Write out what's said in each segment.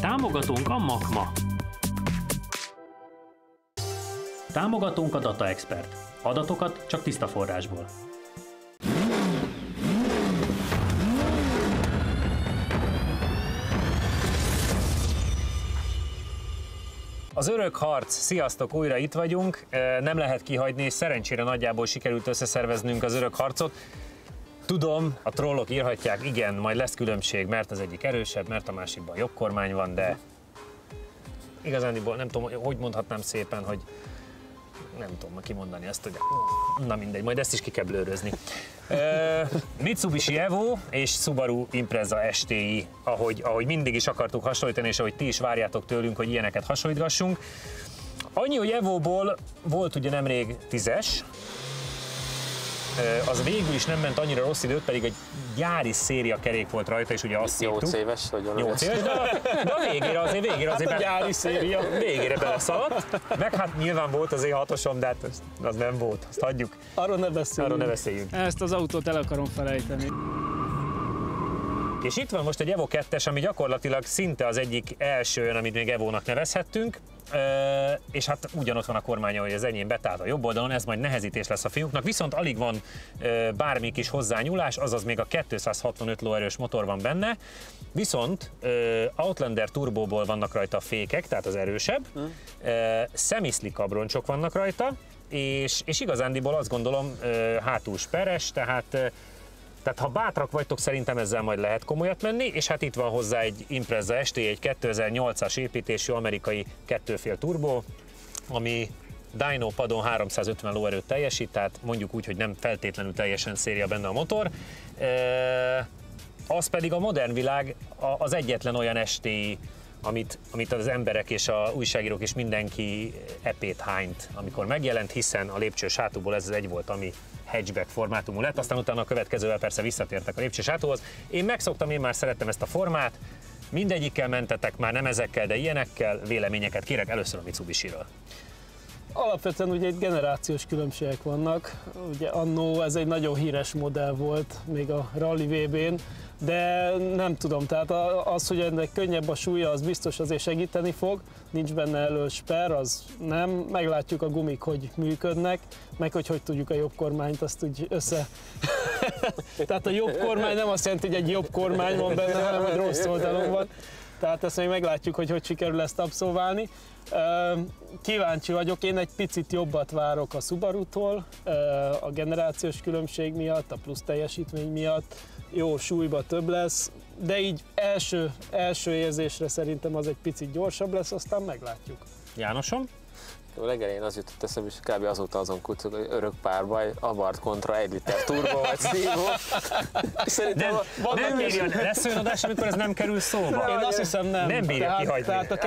Támogatónk a Makma. Támogatónk a Data Expert. Adatokat csak tiszta forrásból. Az örök harc, sziasztok, újra itt vagyunk, nem lehet kihagyni, és szerencsére nagyjából sikerült összeszerveznünk az örök harcot. Tudom, a trollok írhatják, igen, majd lesz különbség, mert az egyik erősebb, mert a másikban jobb kormány van, de igazándiból nem tudom, hogy mondhatnám szépen, hogy nem tudom kimondani ezt, hogy na mindegy, majd ezt is ki kell blőrözni. Mitsubishi Evo és Subaru Impreza STI, ahogy mindig is akartuk hasonlítani, és ahogy ti is várjátok tőlünk, hogy ilyeneket hasonlítgassunk. Annyi, hogy Evo-ból volt ugye nemrég 10-es, az végül is nem ment annyira rossz időt, pedig egy gyári széria kerék volt rajta, és ugye azt szívtuk. 8 éves, vagy 8 éves, de a végére azért a gyári széria. Végére beleszaladt. Meg hát nyilván volt azért 6-osom, de hát az nem volt, azt hagyjuk. Arról ne beszéljünk. Ezt az autót el akarom felejteni. És itt van most egy Evo 2-es, ami gyakorlatilag szinte az egyik első olyan, amit még Evo-nak nevezhettünk, és hát ugyanott van a kormánya, hogy az enyém betállt a jobb oldalon, ez majd nehezítés lesz a fiúknak, viszont alig van bármi kis hozzányúlás, azaz még a 265 lóerős motor van benne, viszont Outlander turbóból vannak rajta a fékek, tehát az erősebb, semi-slick abroncsok vannak rajta, és igazándiból azt gondolom hátul speres, tehát ha bátrak vagytok, szerintem ezzel majd lehet komolyat menni, és hát itt van hozzá egy Impreza ST, egy 2008-as építésű amerikai 2,5 turbó, ami dyno padon 350 lóerőt teljesít, tehát mondjuk úgy, hogy nem feltétlenül teljesen széria benne a motor. Az pedig a modern világ az egyetlen olyan STI, amit az emberek és a újságírók és mindenki epét hányt, amikor megjelent, hiszen a lépcsős hátulból ez az egy volt, ami hatchback formátumú lett, aztán utána a következővel persze visszatértek a lépcsős hátulhoz. Én megszoktam, én már szerettem ezt a formát, mindegyikkel mentetek, már nem ezekkel, de ilyenekkel, véleményeket kérek először a Mitsubishi-ről. Alapvetően ugye egy generációs különbségek vannak, ugye annó ez egy nagyon híres modell volt még a Rally VB-n, de nem tudom, tehát az, hogy ennek könnyebb a súlya, az biztos azért segíteni fog, nincs benne elől sper, az nem, meglátjuk a gumik, hogy működnek, meg hogy tudjuk a jobb kormányt azt úgy össze... Tehát a jobb kormány nem azt jelenti, hogy egy jobb kormány van benne, hanem hogy rossz oldalon van. Tehát ezt még meglátjuk, hogy sikerül ezt abszolválni. Kíváncsi vagyok, én egy picit jobbat várok a Subaru-tól, a generációs különbség miatt, a plusz teljesítmény miatt, jó súlyba több lesz, de így első érzésre szerintem az egy picit gyorsabb lesz, aztán meglátjuk. Jánosom? A legelején az jutott eszembe, és kb. Azóta azon kucog, hogy örök párbaj, Abarth kontra 1 liter turbo vagy szívó. Szerintem nem bírja, lesz olyan adás, amikor ez nem kerül szóba. Én azt hiszem nem. Nem bírja kihagyni. Tehát a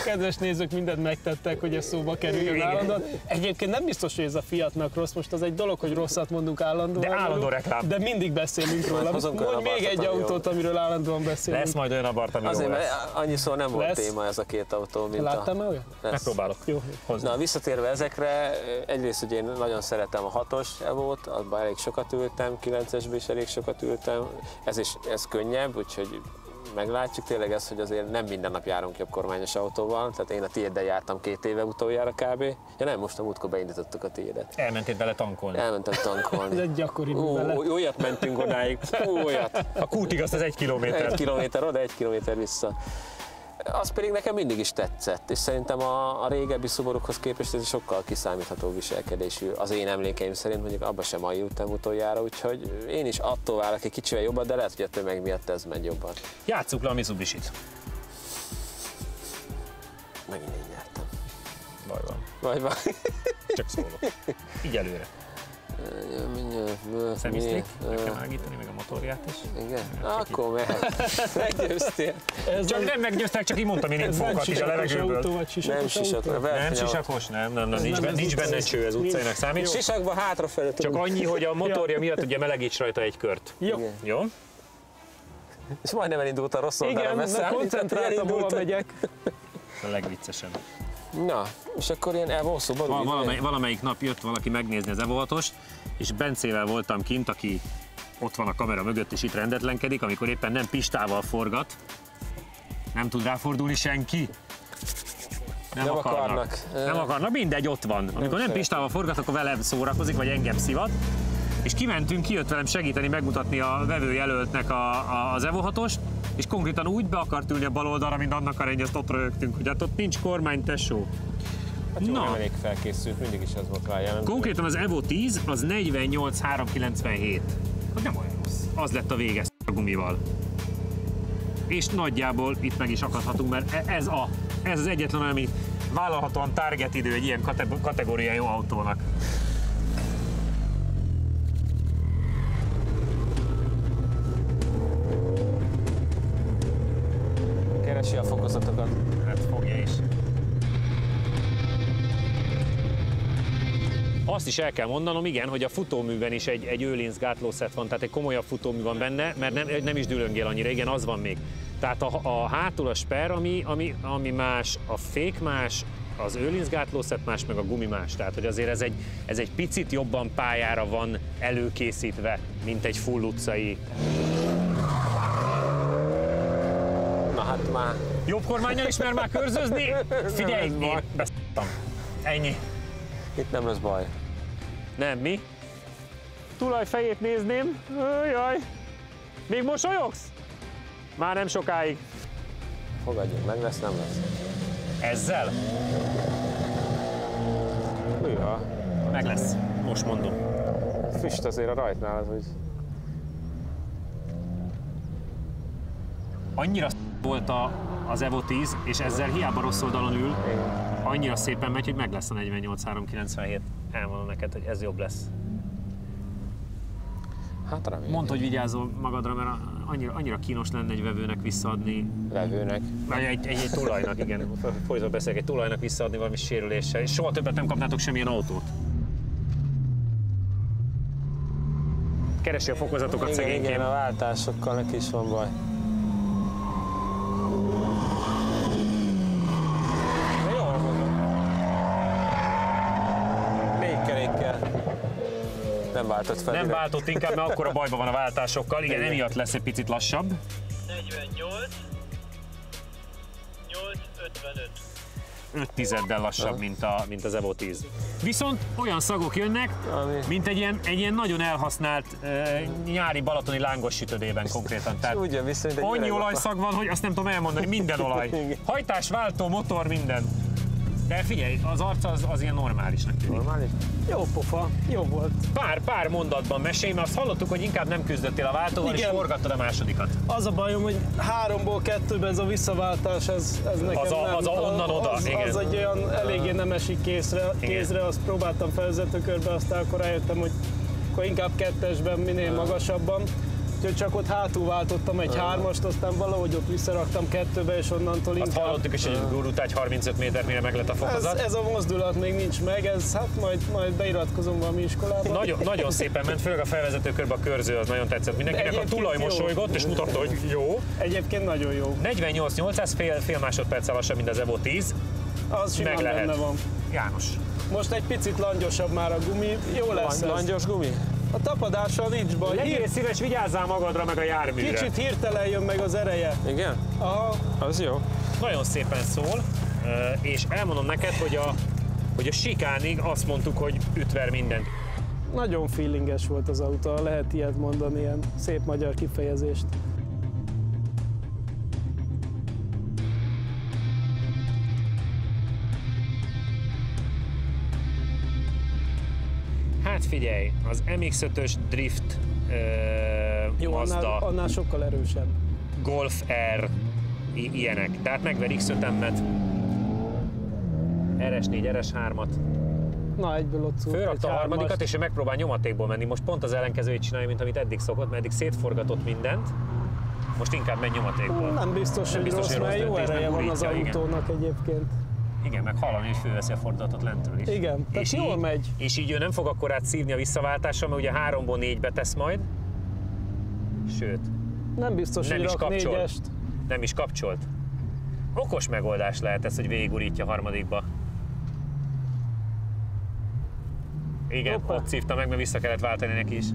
kedves nézők mindent megtettek, hogy ez szóba kerüljön állandóan. Egyébként nem biztos, hogy ez a Fiatnak rossz, most az egy dolog, hogy rosszat mondunk állandóan. De állandó reklám. De mindig beszélünk róla. Mondj még egy autót, amiről állandóan beszélünk. Lesz majd olyan Abarth, ami azért, jó lesz. mert annyiszor nem volt téma ez a két autó, mint Láttam már olyan? Megpróbálok. Jó. Na, visszatérve ezekre, egyrészt ugye én nagyon szeretem a 6-os Evo-t, abban elég sokat ültem, 9-esben is elég sokat ültem, ez könnyebb, úgyhogy meglátjuk tényleg ezt, hogy azért nem minden nap járunk jobb kormányos autóval, tehát én a tiéddel jártam 2 éve utoljára kb. Ja nem, most a múltkor beindítottuk a tiédet. Elmentél vele tankolni? Elmentem tankolni. Ez egy gyakori művelet. Olyat mentünk odáig, olyat. A kútig azt az 1 kilométer. 1 kilométer oda, 1 kilométer vissza. Az pedig nekem mindig is tetszett, és szerintem a régebbi Subarukhoz képest ez egy sokkal kiszámíthatóbb viselkedésű, az én emlékeim szerint, mondjuk abba sem mai ültem utoljára, úgyhogy én is attól várok egy kicsivel jobban, de lehet, hogy a tömeg miatt ez megy jobban. Játsszuk le a Mitsubishi-t. Megint én nyertem. Baj van. Vagy. Csak szólok. Így előre. Semi-slick, meg kell ágítani, meg a motorját is. Igen? Akkor mehet. Meggyőztél. Csak nem meggyőztek, csak így mondtam én infokat is a levegőből. Nem sisakos. Nem sisakos, nem, nincs benne cső, ez utcainak számít. Sisakban hátrafelé. Csak annyi, hogy a motorja miatt ugye melegíts rajta egy kört. Jó. És majdnem elindult a rossz oldalra. Igen, de koncentráltam, hova megyek. A legviccesebb. Na, és akkor ilyen Evo Subaru? Valamelyik nap jött valaki megnézni az Evo 6-ost, és Bencével voltam kint, aki ott van a kamera mögött és itt rendetlenkedik, amikor éppen nem Pistával forgat, Nem tud ráfordulni senki. Nem Nem akarnak, mindegy, ott van. Amikor nem Pistával forgat, akkor velem szórakozik, vagy engem szivat. És kimentünk, kijött velem segíteni, megmutatni a vevőjelöltnek az Evo 6-ost, és konkrétan úgy be akart ülni a bal oldalra, mint annak arra, hogy ezt ott rögtünk, hogy hát ott nincs kormány, tesó. Hát jó, nem elég felkészült, mindig is ez volt rá jellemző. Konkrétan az Evo 10 az 48-397. Hát nem olyan rossz. Az lett a vége a gumival. És nagyjából itt meg is akadhatunk, mert ez az egyetlen, ami vállalhatóan target idő egy ilyen kategóriájú autónak. Keresi a fokozatokat. Hát fogja is. Azt is el kell mondanom, igen, hogy a futóműben is egy Öhlins gátlószett van, tehát egy komolyabb futómű van benne, mert nem is dülöngél annyira, igen, az van még. Tehát a hátul a sper, ami más, a fék más, az Öhlins gátlószett más, meg a gumi más. Tehát, hogy azért ez egy picit jobban pályára van előkészítve, mint egy full utcai. Na hát már. Jobb kormánnyal is mer már körzözni? Figyelj, én beszéltem. Ennyi. Itt nem lesz baj. Nem, mi? Tulaj fejét nézném. Jaj. Még mosolyogsz? Már nem sokáig. Fogadjunk, meg lesz, nem lesz. Ezzel? Ja. Meg lesz. Most mondom. Füst azért a rajtnál az, hogy... Annyira volt az Evo 10, és ezzel hiába rossz oldalon ül, annyira szépen megy, hogy meg lesz a 48-397. Elmondom neked, hogy ez jobb lesz. Hát remélem. Mondd, hogy vigyázzol magadra, mert annyira kínos lenne egy vevőnek visszaadni. Vevőnek. Egy tulajnak, igen. Folyton beszélek, egy tulajnak visszaadni valami sérüléssel, és soha többet nem kapnátok semmilyen autót. Keresi a fokozatokat szegényként. Igen, a váltásokkal neki is van baj. Jól mondom. 4 kerékkel. Nem váltott fel. Nem váltott inkább, mert akkor a bajban van a váltásokkal. Igen, emiatt lesz egy picit lassabb. 48, 855. 5 tizeddel lassabb, mint az Evo 10. Viszont olyan szagok jönnek, mint egy ilyen nagyon elhasznált nyári balatoni lángos sütödében konkrétan. Tehát úgy jön vissza, mint egy annyi olajszag van, hogy azt nem tudom elmondani, minden olaj. Hajtás, váltó, motor, minden. De figyelj, az arc az ilyen normálisnak tűnik. Normális? Jó pofa, jó volt. Pár mondatban mesélj, mert azt hallottuk, hogy inkább nem küzdöttél a váltóval, Igen. és forgattad a másodikat. Az a bajom, hogy 3-ból 2-ben ez a visszaváltás, ez nekem Az nem. onnan oda, igen. Az egy olyan eléggé nem esik kézre, azt próbáltam felvezetőkörbe, aztán akkor rájöttem, hogy akkor inkább 2-esben minél magasabban. Úgyhogy csak ott hátul váltottam egy 3-ast, aztán valahogy ott visszaraktam 2-be, és onnantól Azt inkább... hallottuk is, hogy gurult egy 35 méter, mire meg lett a fokozat. Ez a mozdulat még nincs meg, hát majd beiratkozom valami iskolába. Nagyon szépen ment, főleg a felvezetőkörbe a körző, az nagyon tetszett mindenkinek. A Egyébként tulaj jó. mosolygott, és mutatta, hogy jó. Egyébként nagyon jó. 48-800 fél másodperccel lassabb, mint az Evo 10. Az simán Meg lehet. benne van. János. Most egy picit langyosabb már a gumi, jó lesz ez. Langyos gumi? A tapadással nincs baj. Legyél szíves, vigyázzál magadra, meg a járműre. Kicsit hirtelen jön meg az ereje. Igen? Aha. Az jó. Nagyon szépen szól, és elmondom neked, hogy a sikánig azt mondtuk, hogy ütver mindent. Nagyon feelinges volt az autó, lehet ilyet mondani, ilyen szép magyar kifejezést. Hát figyelj, az MX-5-ös Drift Jó, Mazda, annál sokkal erősebb. Golf R, ilyenek. Tehát megver X5-emet, RS4, RS3-at. Na, egyből ott szúrt Fölrakta egy a harmadikat, hármast. és ő megpróbál nyomatékból menni. Most pont az ellenkezőjét csinálja, mint amit eddig szokott, mert eddig szétforgatott mindent. Most inkább megy nyomatékból. Nem biztos, hogy rossz, mert jó döntés, ereje nem van az gurítja, igen. autónak egyébként. Igen, meg hallani, hogy fölveszi a fordulatot lentről is. Igen, tehát jól megy. És így ő nem fog akkor átszívni a visszaváltással, mert ugye 3-ból 4-be tesz majd. Sőt, Nem biztos, nem hogy is rak kapcsol. 4-est. Nem is kapcsolt. Okos megoldás lehet ez, hogy végigurítja a harmadikba. Igen, Hoppá. ott szívta meg, mert vissza kellett váltani neki is.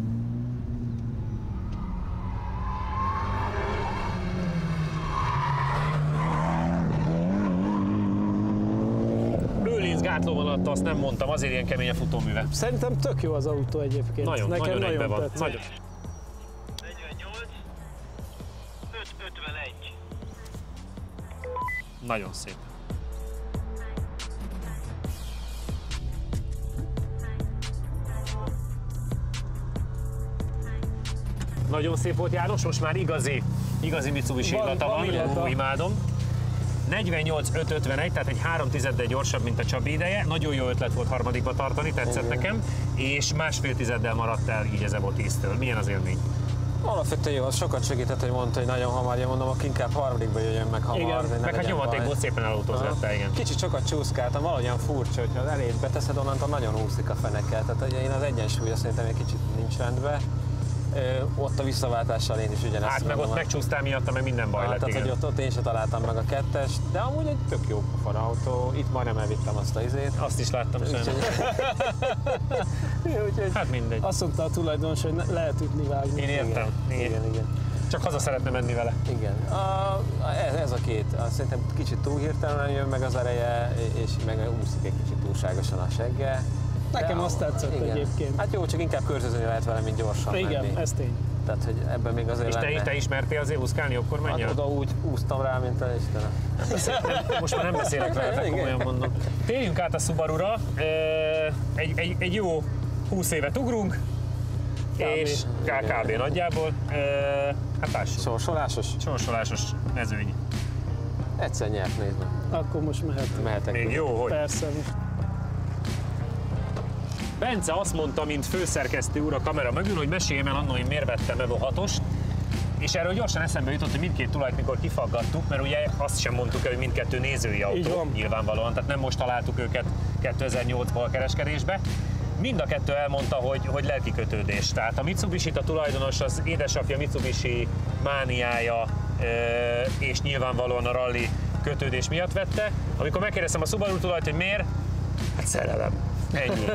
zászló alatt, azt nem mondtam, azért ilyen kemény a futóműve. Szerintem tök jó az autó egyébként. Nagyon, Nekem nagyon egyben van. tetszik. Nagyon. 48, 551. Nagyon szép. Nagyon szép volt, János, most már igazi Mitsubishi illata van van, illata. imádom. 48-551, tehát egy 3/10-del gyorsabb, mint a Csabi ideje. Nagyon jó ötlet volt harmadikba tartani, tetszett nekem, és 1,5-tizeddel maradt el így az Evo 10-től. Milyen az élmény? Alapvetően jó, az sokat segített, hogy mondta, hogy nagyon hamar, én mondom, aki inkább harmadikba jöjjön meg hamar. Igen, hogy ne Meg hát legyen nyomatékból baj. szépen elautóztál, igen. Kicsit sokat csúszkáltam, valahogyan furcsa, hogyha az elét beteszed, onnantól nagyon úszik a fenekkel. Tehát ugye én az egyensúlya szerintem egy kicsit nincs rendben. Ott a visszaváltással én is ugyanezt Hát meg mondom. ott megcsúsztál miatta, meg minden baj lett, Tehát, hogy igen. ott én sem találtam meg a kettes, de amúgy egy tök jó pofon autó. Itt majdnem elvittem azt a izét. Azt is láttam sem. Úgyhogy Hát mindegy. Azt mondta a tulajdonos, hogy lehet ütni, vágni. Én értem. igen. Csak haza szeretne menni vele. Igen. Ez a két. Szerintem kicsit túl hirtelen jön meg az ereje, és meg úszik egy kicsit túlságosan a segge. Nekem De azt tetszett igen. egyébként. Hát jó, csak inkább körözőzni lehet vele, mint gyorsan Igen, menni. ez tény. Tehát, hogy ebben még azért És lenne. te ismertél azért úszkálni jobbkor menjen? Hát oda úgy úsztam rá, mint a Istenem. Most már nem beszélek veletek, Igen. komolyan mondom. Térjünk át a Subaru-ra. Egy jó 20 évet ugrunk, és kb. Nagyjából. Hát lássuk. Sorsolásos? Sorsolásos mezőny. Egyszer nyert, nézd meg. Akkor most Mehetek. Még jó, hogy. Persze. Bence azt mondta, mint főszerkesztő úr a kamera mögül, hogy meséljem el annól, hogy miért vettem Evo 6-ost, és erről gyorsan eszembe jutott, hogy mindkét tulajt mikor kifaggattuk, mert ugye azt sem mondtuk el, hogy mindkettő nézői Így autó, van. nyilvánvalóan, tehát nem most találtuk őket 2008-ban a kereskedésbe. Mind a kettő elmondta, hogy lelki kötődés. Tehát a Mitsubishi-t a tulajdonos az édesapja Mitsubishi mániája, és nyilvánvalóan a rally kötődés miatt vette. Amikor megkérdeztem a Subaru tulajt, hogy miért, hát szerelem. Ennyi.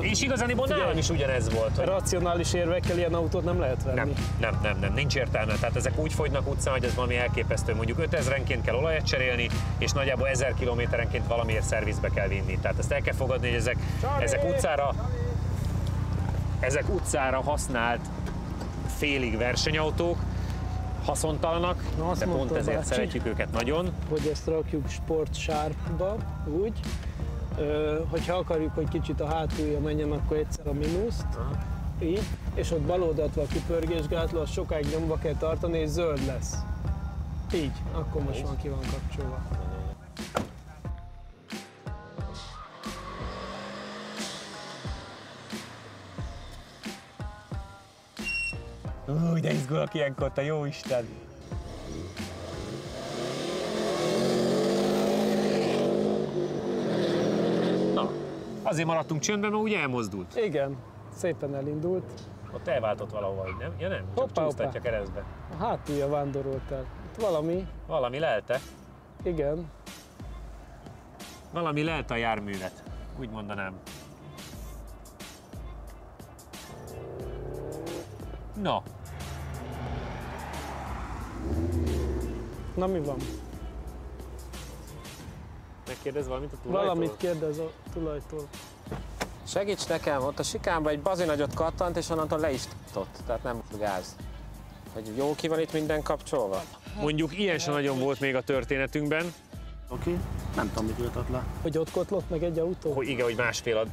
És igazániból nálam is ugyanez volt. Hogy Racionális érvekkel ilyen autót nem lehet venni. nem, nincs értelme. Tehát ezek úgy fogynak utcán, hogy ez valami elképesztő. Mondjuk 5000-enként kell olajat cserélni, és nagyjából 1000 kilométerenként valamiért szervizbe kell vinni. Tehát ezt el kell fogadni, hogy ezek utcára használt félig versenyautók, haszontalanak, azt de pont mondta ezért bácsi, szeretjük őket nagyon. hogy ezt rakjuk Sport Sharpba, úgy, hogyha akarjuk, hogy kicsit a hátulja menjen, akkor egyszer a mínuszt, így, és ott bal oldalt van a kipörgésgátló, azt sokáig nyomva kell tartani, és zöld lesz. Így, akkor most van, ki van kapcsolva. De izgulok ilyenkor, te jó Isten! Na, azért maradtunk csöndben, mert úgy elmozdult. Igen, szépen elindult. Ott elváltott valahova, hogy nem? Ja nem, csak Hoppá, csúsztatja hoppá. keresztbe. A hátulja vándorolt el. Itt valami, Valami lelte, igen. valami lelte a járművet, úgy mondanám. Na, Na mi van? megkérdez valamit a tulajtól? Valamit kérdez a tulajtól. Segíts nekem, ott a sikánba egy bazi nagyot kattant, és onnantól le is tartott, tehát nem volt gáz. Hogy jó ki van itt minden kapcsolva? Mondjuk ilyen sem nagyon volt még a történetünkben, Oké, nem tudom, mit ültött le. Hogy ott kotlott meg egy autó? hogy igen, hogy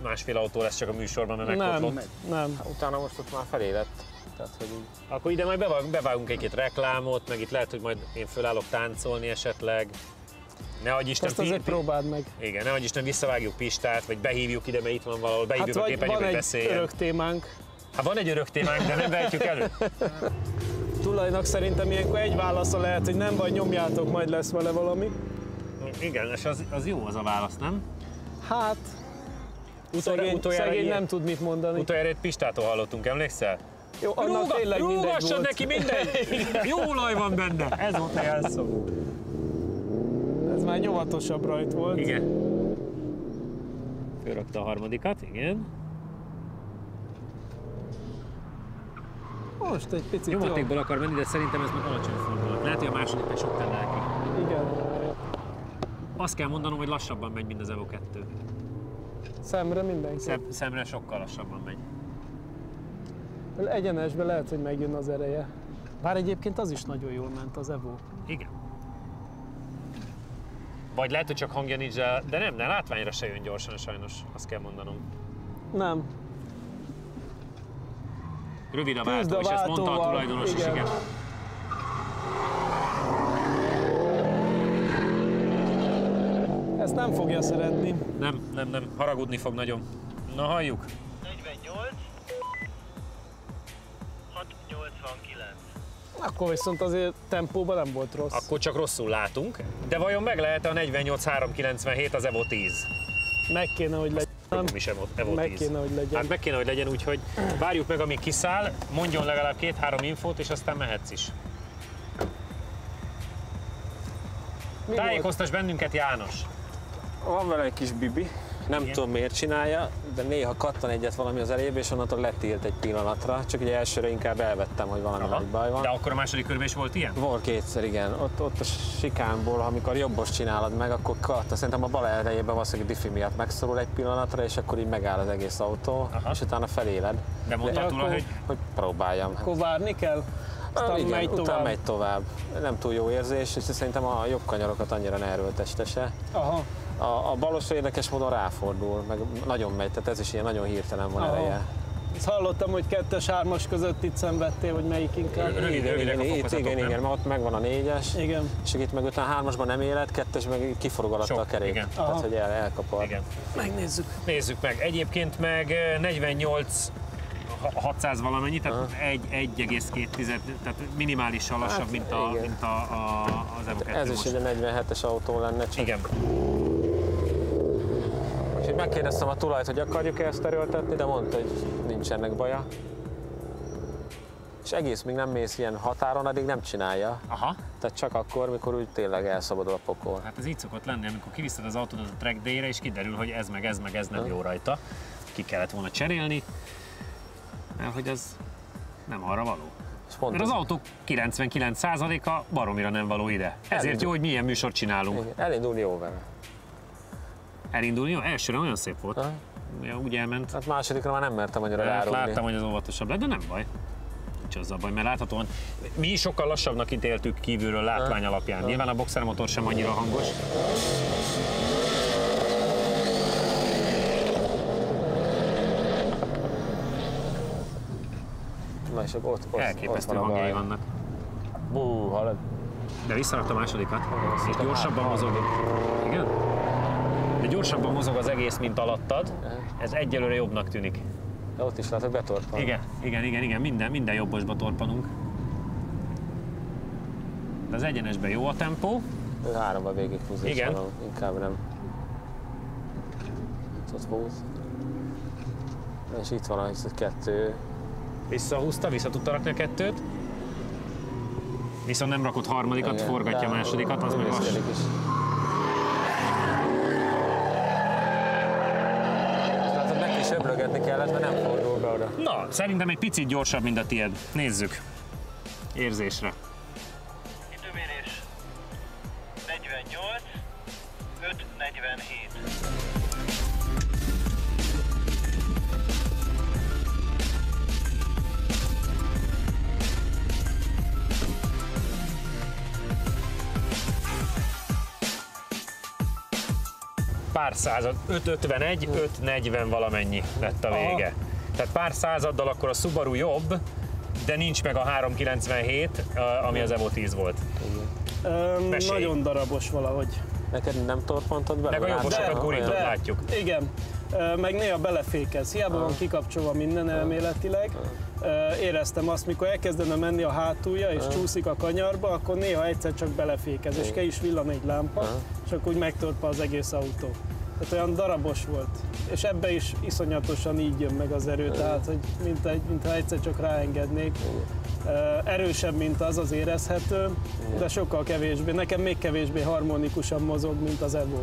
másfél autó lesz csak a műsorban, mert megkotlott. Nem. Utána most ott már felé lett. Tehát, hogy így... Akkor ide majd bevágunk egy-két reklámot, meg itt lehet, hogy majd én fölállok táncolni esetleg. Ne adj Isten, Ezt azért próbáld meg. igen, ne adj Isten, visszavágjuk Pistát, vagy behívjuk ide, mert itt van valahol, Hát behívjuk a vagy képernyőt, van hogy egy beszéljen. örök témánk. Hát van egy örök témánk, de nem vehetjük elő. Tulajnak szerintem ilyenkor egy válasza lehet, hogy nem baj, nyomjátok, majd lesz vele valami. Igen, és az jó az a válasz, nem? Hát, szegény ilyen- nem tud mit mondani. Utoljára egy Pistától hallottunk, emlékszel? Jó, annak tényleg mindegy Rúgassad volt. neki mindegy! Jó olaj van benne! Ez volt a jelszó. Ez már nyomatosabb rajt volt. Igen. Fölrakta a harmadikat, igen. Most egy picit jó. Nyomatékból akar menni, de szerintem ez meg alacsony fordulat. Lehet, hogy a második meg sokkal lelki. Igen. Azt kell mondanom, hogy lassabban megy, mint az Evo 2. Szemre mindenki. Szemre sokkal lassabban megy. Egyenesben lehet, hogy megjön az ereje. Bár egyébként az is nagyon jól ment az Evo. Igen. Vagy lehet, hogy csak hangja nincs, de nem, látványra se jön gyorsan sajnos, azt kell mondanom. Nem. Rövid a váltó, és ezt mondta a tulajdonos is, igen. Ezt nem fogja szeretni. Nem, haragudni fog nagyon. Na, halljuk. 48, 689. Akkor viszont azért tempóban nem volt rossz. Akkor csak rosszul látunk. De vajon meg lehet a 48-397 az Evo 10? Meg kéne, hogy legyen. Nem is Evo 10. Meg kéne, hogy legyen. Hát meg kéne, hogy legyen, úgyhogy várjuk meg, amíg kiszáll, mondjon legalább 2-3 infót, és aztán mehetsz is. Tájékoztass bennünket, János! Van vele egy kis bibi, nem tudom miért csinálja, de néha kattan egyet valami az elébe, és onnantól letilt egy pillanatra, csak ugye elsőre inkább elvettem, hogy valami nagy baj van. De akkor a második körben is volt ilyen? Volt kétszer, igen. Ott a sikánból, amikor jobbos csinálod meg, akkor kattan. Szerintem a bal elejében valószínűleg diffi miatt megszorul egy pillanatra, és akkor így megáll az egész autó, és utána feléled. De mondtad tőle, hogy próbáljam. Akkor várni kell? Igen, utána megy tovább. Nem túl jó érzés, és szerintem a jobb kanyarokat annyira ne erőlteste se. Aha. A balosra érdekes módon ráfordul, meg nagyon megy, tehát ez is ilyen nagyon hirtelen van ereje. Ezt hallottam, hogy 2-es, 3-as között itt szenvedtél, hogy melyik inkább. Rövidek a fokozatok, igen, mert ott megvan a 4-es, Igen. és itt meg utána 3-asban nem élet, 2-es meg kiforog alatt a kerék. Igen. Tehát, hogy elkapod. Igen. Megnézzük. Nézzük meg. Egyébként meg 48 600 valamennyi, tehát 1,2, tehát minimálisan lassabb, mint az Evo 2. Ez is egy 47-es autó lenne, csak... Igen. Úgyhogy megkérdeztem a tulajt, hogy akarjuk-e ezt erőltetni, de mondta, hogy nincs ennek baja. És egész még nem mész ilyen határon, addig nem csinálja. Aha. Tehát csak akkor, mikor úgy tényleg elszabadul a pokol. Hát ez így szokott lenni, amikor kiviszed az autódat a track day-re, és kiderül, hogy ez nem jó rajta. Ki kellett volna cserélni, mert hogy ez nem arra való. Mert az autók 99%-a baromira nem való ide. Ezért jó, hogy milyen műsort csinálunk. Igen. Elindulni jó vele. Elindulni jó? Elsőre olyan szép volt. Ja, úgy elment. Hát másodikra már nem mertem annyira rárulni. Láttam, hogy az óvatosabb lett, de nem baj. Nincs az a baj, mert láthatóan mi is sokkal lassabbnak ítéltük kívülről látvány alapján. Nyilván a boxermotor sem annyira hangos. Na és ott elképesztő van hangjai vannak. Hallod? De visszarakta a másodikat, és gyorsabban mozog. Igen? De gyorsabban mozog az egész, mint alattad. Ez egyelőre jobbnak tűnik. De ott is látok betorpan. Igen, minden jobbosba torpanunk. De az egyenesben jó a tempó. 3-ba végig húzni. Igen. Inkább nem. Ott volt. És itt van az 2. Visszahúzta, vissza tudta rakni a 2-t. Viszont nem rakott harmadikat, igen, forgatja a másodikat, az meg lassú. Látod, meg is öblögetni kellett, mert nem fordul be oda. Na, szerintem egy picit gyorsabb, mint a tiéd. Nézzük. Érzésre. Időmérés 48, 547. Pár század, 551, 540 valamennyi lett a vége. Tehát pár századdal akkor a Subaru jobb, de nincs meg a 397, ami az Evo 10 volt. Nagyon darabos valahogy. Neked nem torpantad bele? Meg a jobbosokat gurítod, látjuk. Igen, meg néha belefékez. Hiába van kikapcsolva minden elméletileg. Éreztem azt, mikor elkezdene menni a hátulja és csúszik a kanyarba, akkor néha egyszer csak belefékez, és ki is villan egy lámpa, és akkor úgy megtorpa az egész autó. Tehát olyan darabos volt. És ebbe is iszonyatosan így jön meg az erő, tehát hogy mintha egyszer csak ráengednék. Erősebb, mint az érezhető, de sokkal kevésbé, nekem még kevésbé harmonikusan mozog, mint az Evo.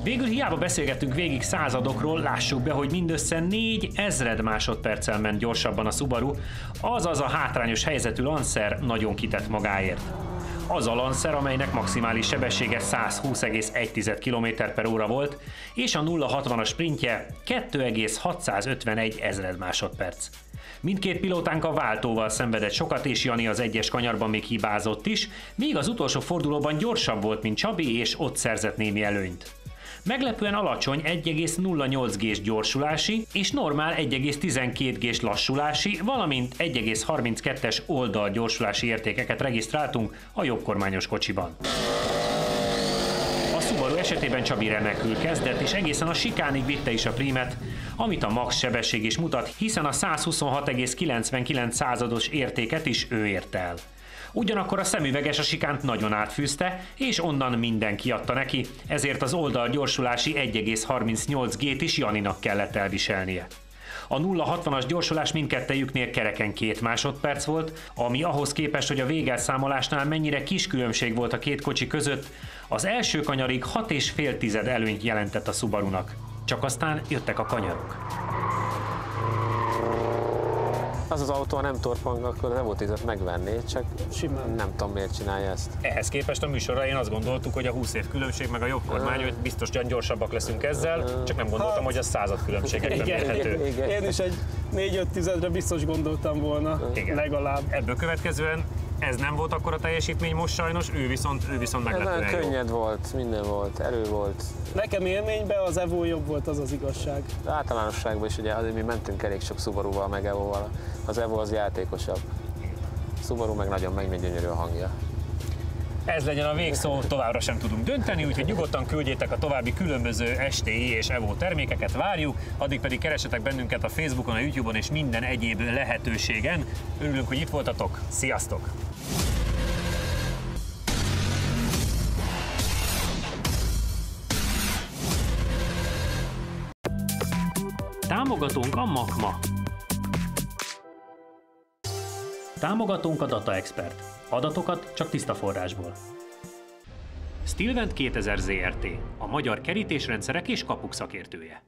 Végül hiába beszélgettünk végig századokról, lássuk be, hogy mindössze 4000 másodperccel ment gyorsabban a Subaru, azaz a hátrányos helyzetű Lancer nagyon kitett magáért. az a Lancer, amelynek maximális sebessége 120,1 km/h volt, és a 0-60-as sprintje 2,651 másodperc. Mindkét pilótánk a váltóval szenvedett sokat, és Jani az egyes kanyarban még hibázott is, míg az utolsó fordulóban gyorsabb volt, mint Csabi, és ott szerzett némi előnyt. Meglepően alacsony 1,08 G-s gyorsulási és normál 1,12 G-s lassulási, valamint 1,32-es oldal gyorsulási értékeket regisztráltunk a jobbkormányos kocsiban. A Subaru esetében Csabi remekül kezdett, és egészen a sikánig vitte is a prímet, amit a max sebesség is mutat, hiszen a 126,99 értéket is ő érte el. Ugyanakkor a szemüveges a sikánt nagyon átfűzte, és onnan mindenki adta neki, ezért az oldal gyorsulási 1,38 G-t is Janinak kellett elviselnie. A 0-60-as gyorsulás mindkettejüknél kereken 2 másodperc volt, ami ahhoz képest, hogy a végelszámolásnál mennyire kis különbség volt a két kocsi között, az első kanyarig 6,5 előnyt jelentett a Subarunak. Csak aztán jöttek a kanyarok. Az autó, ha nem torpang, akkor az Evo 10-et megvenné, csak simán nem tudom, miért csinálja ezt. Ehhez képest a műsorra én azt gondoltuk, hogy a 20 év különbség meg a jobb kormány, hogy biztosan gyorsabbak leszünk ezzel, csak nem gondoltam, hogy a század különbségekben mérhető. Én is egy 4-5 biztos gondoltam volna, legalább. Ebből következően ez nem volt akkor a teljesítmény most sajnos, ő viszont meglepően jó. Könnyed volt, minden volt, erő volt. Nekem élményben az Evo jobb volt, az az igazság. De általánosságban is ugye azért mi mentünk elég sok Subaruval meg Evo-val. Az Evo az játékosabb. Subaru meg nagyon megmegy, gyönyörű a hangja. Ez legyen a végszó, továbbra sem tudunk dönteni, úgyhogy nyugodtan küldjétek a további különböző STI és Evo termékeket, várjuk, addig pedig keressetek bennünket a Facebookon, a YouTube-on és minden egyéb lehetőségen. Örülünk, hogy itt voltatok, sziasztok! Támogatónk a Makma. Támogatónk a Data Expert. Adatokat csak tiszta forrásból. Stilvent 2000 Zrt. A magyar kerítésrendszerek és kapuk szakértője.